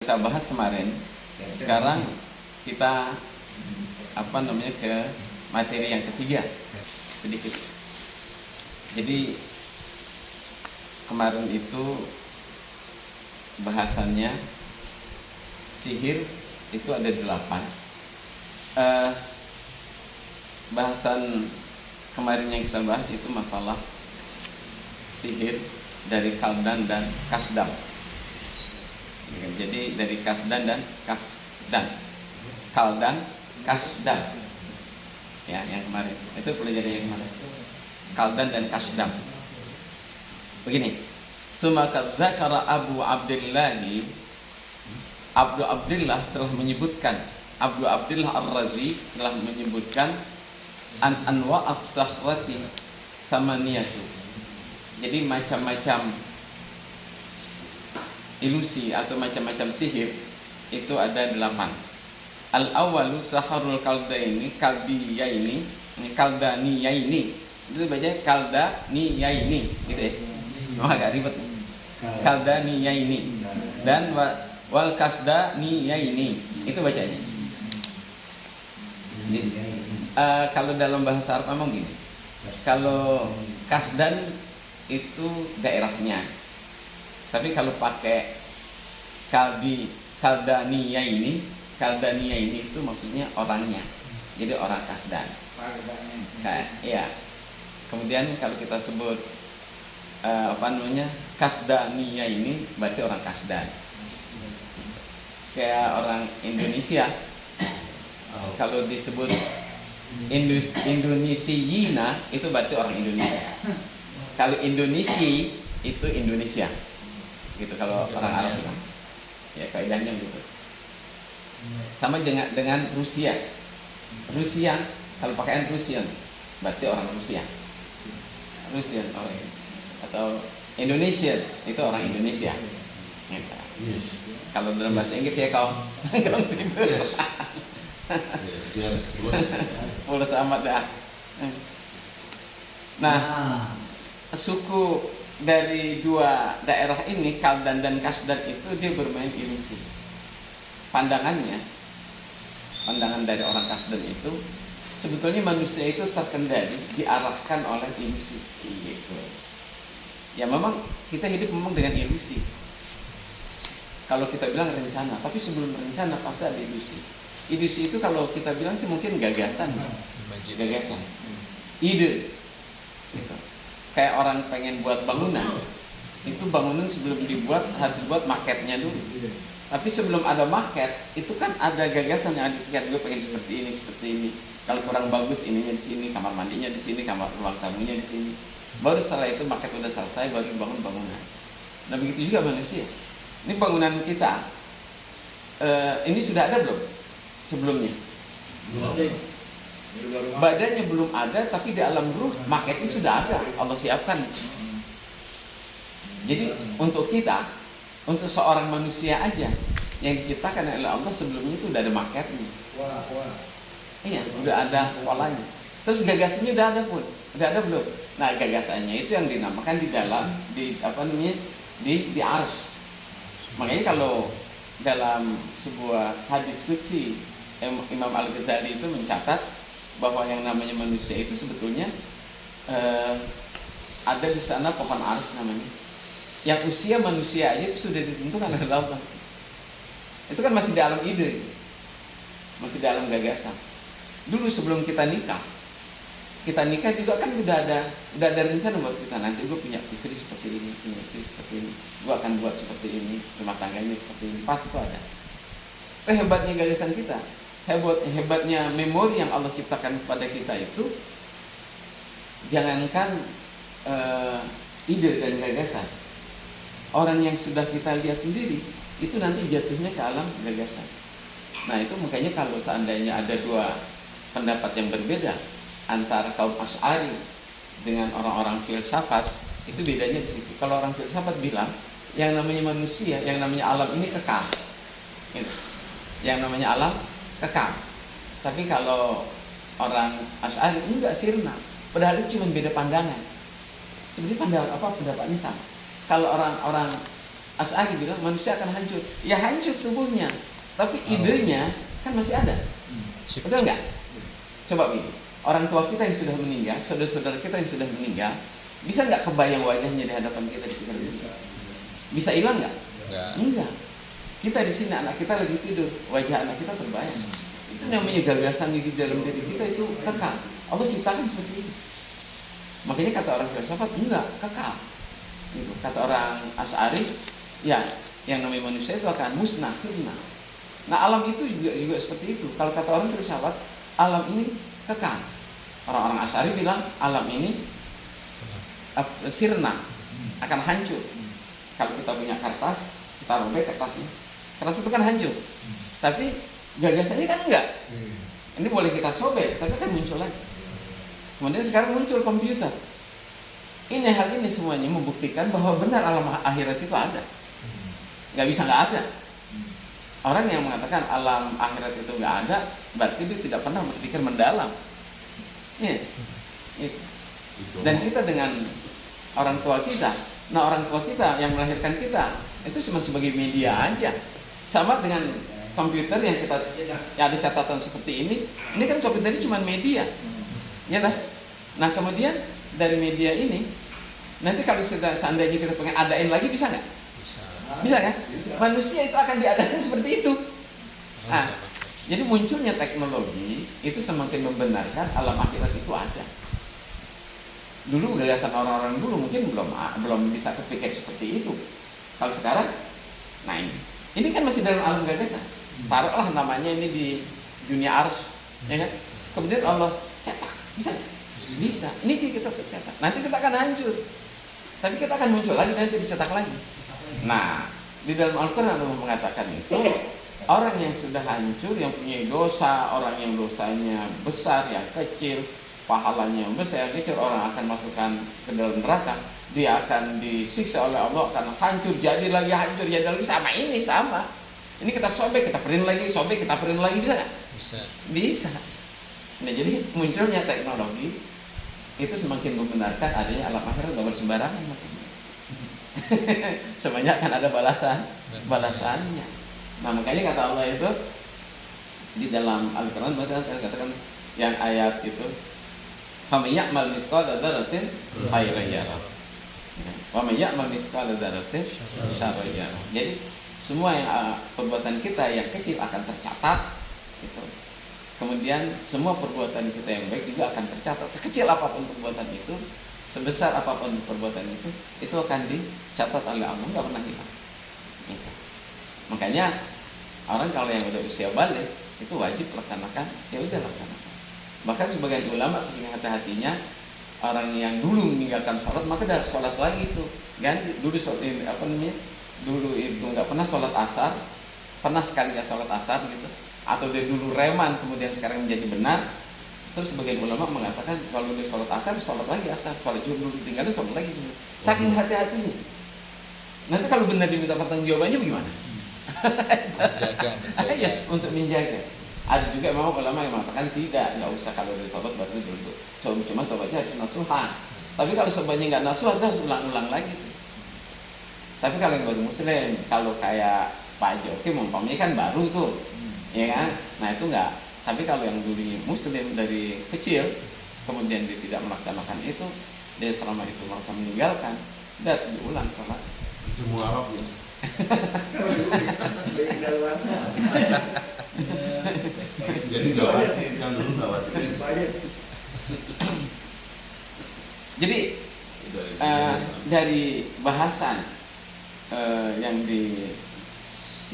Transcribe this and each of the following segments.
kita bahas kemarin. Sekarang kita ke materi yang ketiga sedikit. Jadi kemarin itu bahasannya sihir itu ada 8. Bahasan kemarin yang kita bahas itu masalah sihir dari Kaldan dan Kasdan. Jadi dari Kasdan dan Kasdan, Kaldan, Kasdan, ya yang kemarin itu pelajaran yang kemarin, Kaldan dan Kasdan. Begini, summa dzakara Abu Abdullah telah menyebutkan, Abu Abdullah Ar-Razi telah menyebutkan anwa as-sakhrati thamaniyatu. Jadi macam-macam ilusi atau macam-macam sihir itu ada 8. Al-awwalu saharul kaldaniyaini, itu baca kaldaniyaini gitu ya. Agak ribet. Kaldaniyaini dan wal kasdaniyaini itu bacanya. Jadi, kalau dalam bahasa Arab memang gini. Kalau kasdan itu daerahnya. Tapi kalau pakai kaldania ini itu maksudnya orangnya. Jadi orang Kasdan. Ya. Kemudian kalau kita sebut Kasdania ini berarti orang Kasdan. Kayak orang Indonesia. Kalau disebut Indonesiina itu berarti orang Indonesia. Kalau Indonesia itu Indonesia. Gitu kalau orang Arab bilang. Ya kaidahnya gitu. Sama dengan Rusia. Rusia kalau pakaian Rusian berarti orang Rusia. Rusian orang atau Indonesia itu orang Indonesia. Gitu. Kalau dalam bahasa Inggris ya kau mulus amat dah. Nah, suku dari dua daerah ini, Kaldan dan Kasdan itu dia bermain ilusi. Pandangan dari orang Kasdan itu sebetulnya manusia itu terkendali, diarahkan oleh ilusi. Gitu. Ya memang kita hidup memang dengan ilusi. Kalau kita bilang rencana, tapi sebelum rencana pasti ada ilusi. Ilusi itu kalau kita bilang sih mungkin gagasan, ide. Gitu. Kayak orang pengen buat bangunan, itu bangunan sebelum dibuat harus dibuat maketnya dulu. Tapi sebelum ada maket, itu kan ada gagasan yang ada, gue pengen seperti ini. Kalau kurang bagus ininya di sini, kamar mandinya di sini, kamar ruang tamunya di sini. Baru setelah itu maket udah selesai, baru bangun bangunan. Nah begitu juga manusia. Ini bangunan kita, ini sudah ada belum sebelumnya? Badannya belum ada, tapi di alam ruh maketnya sudah ada, Allah siapkan. Jadi untuk kita, untuk seorang manusia aja yang diciptakan oleh Allah sebelumnya itu udah ada maketnya. Iya, udah ada polanya. Terus gagasannya udah ada pun, udah ada belum? Nah gagasannya itu yang dinamakan di dalam di arsy. Makanya kalau dalam sebuah hadis qudsi Imam Al-Ghazali itu mencatat bahwa yang namanya manusia itu sebetulnya ada di sana pohon arsy namanya. Yang usia manusia aja itu sudah ditentukan oleh Allah. Itu kan masih dalam ide, masih dalam gagasan. Dulu sebelum kita nikah juga kan udah ada rencana buat kita. Nanti gue punya istri seperti ini, gue akan buat seperti ini, rumah tangganya seperti ini. Pasti itu ada. Hebatnya gagasan kita. Hebatnya memori yang Allah ciptakan kepada kita itu, jangankan ide dan gagasan, orang yang sudah kita lihat sendiri itu nanti jatuhnya ke alam gagasan. Nah itu makanya kalau seandainya ada dua pendapat yang berbeda antara kaum Asy'ari dengan orang-orang filsafat, itu bedanya di situ. Kalau orang filsafat bilang yang namanya manusia, yang namanya alam ini kekal, gitu. Yang namanya alam kekal. Tapi kalau orang Asy'ari enggak, sirna. Padahal itu cuma beda pandangan. Sebenarnya pendapatnya sama. Kalau orang Asy'ari bilang manusia akan hancur. Ya hancur tubuhnya, tapi idenya kan masih ada. Betul nggak? Coba begini, orang tua kita yang sudah meninggal, saudara-saudara kita yang sudah meninggal, bisa nggak kebayang wajahnya di hadapan kita di pikiran kita? Bisa hilang nggak? Enggak. Kita di sini anak kita lagi tidur, wajah anak kita terbayang. Itu namanya gagasan di dalam diri kita itu kekal. Allah ciptakan seperti itu. Makanya kata orang filsafat enggak kekal. Gitu. Kata orang Asy'ari, ya yang namanya manusia itu akan musnah, sirna. Nah alam itu juga seperti itu. Kalau kata orang filsafat, alam ini kekal. Orang-orang Asy'ari bilang alam ini sirna, akan hancur. Kalau kita punya kertas, kita robek kertasnya. Kertas itu kan hancur. Tapi gagasannya kan enggak. Ini boleh kita sobek, tapi kan muncul lagi. Kemudian sekarang muncul komputer. Hal ini semuanya membuktikan bahwa benar alam akhirat itu ada. Nggak bisa nggak ada. Orang yang mengatakan alam akhirat itu nggak ada, berarti dia tidak pernah berpikir mendalam. Ya. Dan kita dengan orang tua kita, nah orang tua kita yang melahirkan kita itu cuma sebagai media aja. Sama dengan komputer yang kita ada catatan seperti ini kan komputer ini cuma media. Ya dah. Nah kemudian dari media ini nanti kalau seandainya kita pengen adain lagi bisa nggak? Bisa kan? Manusia itu akan diadakan seperti itu. Nah, jadi munculnya teknologi itu semakin membenarkan alam akhirat itu ada. Dulu gagasan orang-orang dulu mungkin belum bisa kepikir seperti itu. Kalau sekarang, nah ini kan masih dalam alam gagasan. Taruhlah namanya ini di dunia arsy, ya kan? Kemudian Allah cetak, bisa? Bisa. Ini kita tercetak. Nanti kita akan hancur, tapi kita akan muncul lagi nanti dicetak lagi. Nah, di dalam Al-Quran Allah mengatakan itu orang yang sudah hancur, yang punya dosa, orang yang dosanya besar, yang kecil, pahalanya yang besar, yang kecil, orang akan masukkan ke dalam neraka. Dia akan disiksa oleh Allah, akan hancur, jadi lagi hancur, jadi lagi sama ini sama. Ini kita sobek, kita print lagi, sobek, kita print lagi, bisa nggak? Bisa. Nah, jadi munculnya teknologi itu semakin membenarkan adanya alam akhirat nggak bersembarangan. Semuanya akan ada balasannya. Nah makanya kata Allah itu di dalam Al-Quran katakan yang ayat itu faman ya'mal mithqala dzarratin khairan yarah wa man ya'mal mithqala dzarratin syarran yarah. Jadi semua yang perbuatan kita yang kecil akan tercatat gitu. Kemudian semua perbuatan kita yang baik juga akan tercatat. Sekecil apapun perbuatan itu, sebesar apapun perbuatan itu akan dicatat oleh Allah, nggak pernah hilang. Gitu. Makanya orang kalau yang udah usia balik itu wajib laksanakan, ya udah laksanakan. Bahkan sebagian ulama saking hati-hatinya orang yang dulu meninggalkan sholat maka dah sholat lagi itu ganti. Dulu sholat dulu itu nggak pernah sholat asar, pernah sekali ya sholat asar gitu. Atau dia dulu reman kemudian sekarang menjadi benar. Terus sebagian ulama mengatakan kalau dia sholat asar, sholat lagi asar, sholat zuhur dulu tinggalin, sholat lagi zuhur. Saking hati-hatinya. Nanti kalau benar diminta pertanggung jawabannya bagaimana? Ya, untuk menjaga. Ada juga memang ulama yang mengatakan tidak, nggak usah kalau dari tobat baru dulu. Cuma tobatnya harus nasuhan. Tapi kalau sebanyak nggak nasuhan, harus ulang-ulang lagi. Tapi kalau yang baru muslim, kalau kayak Pak Joki umpamanya kan baru tuh. Ya kan? Nah itu enggak. Tapi kalau yang dulu muslim dari kecil kemudian dia tidak melaksanakan itu, dia selama itu merasa meninggalkan, dia harus diulang sholat. Itu mualaf ya. Jadi nggak wajib, yang dulu nggak wajib. Jadi dari bahasan yang di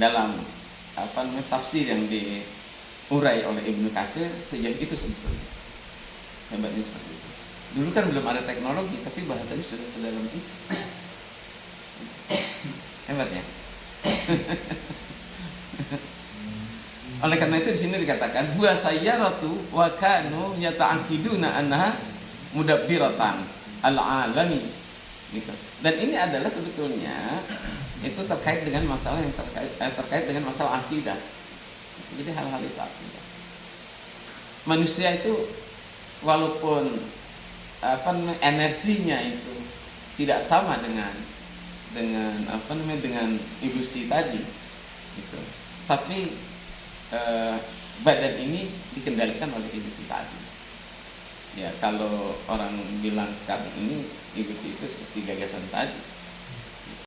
dalam tafsir yang diurai oleh Ibnu Katsir sejauh itu sebetulnya hebatnya seperti itu. Dulu kan belum ada teknologi, tapi bahasanya sudah sedalam itu. Hebatnya. Oleh karena itu di sini dikatakan huwa sayyaratu wa kanu yata'aqiduna annaha mudabbiratan al-alami gitu. Dan ini adalah sebetulnya itu terkait dengan masalah yang terkait dengan masalah akidah. Jadi hal-hal itu akidah. Manusia itu walaupun energinya itu tidak sama dengan apa namanya, dengan ilusi tadi gitu. Tapi badan ini dikendalikan oleh ilusi tadi. Ya kalau orang bilang sekarang ini ilusi itu seperti gagasan tadi.